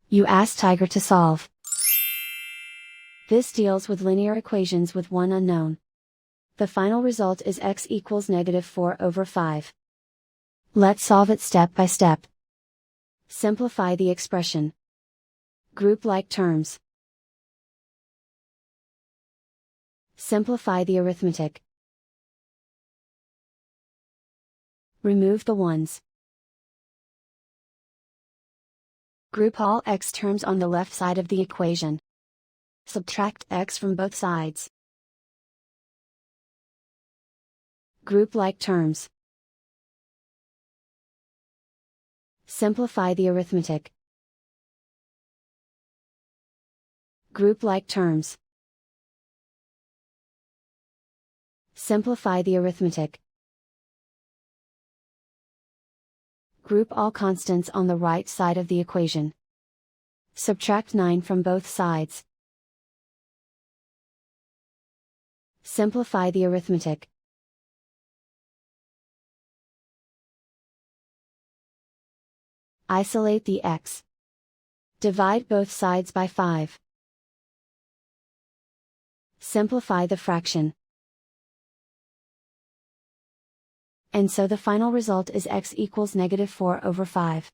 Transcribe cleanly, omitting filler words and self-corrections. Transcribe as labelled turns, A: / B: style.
A: You ask Tiger to solve. This deals with linear equations with one unknown. The final result is x equals -4/5. Let's solve it step by step. Simplify the expression. Group like terms. Simplify the arithmetic. Remove the ones. Group all x terms on the left side of the equation. Subtract x from both sides. Group like terms. Simplify the arithmetic. Group like terms. Simplify the arithmetic. Group all constants on the right side of the equation. Subtract 9 from both sides. Simplify the arithmetic. Isolate the x. Divide both sides by 5. Simplify the fraction. And so the final result is x equals -4/5.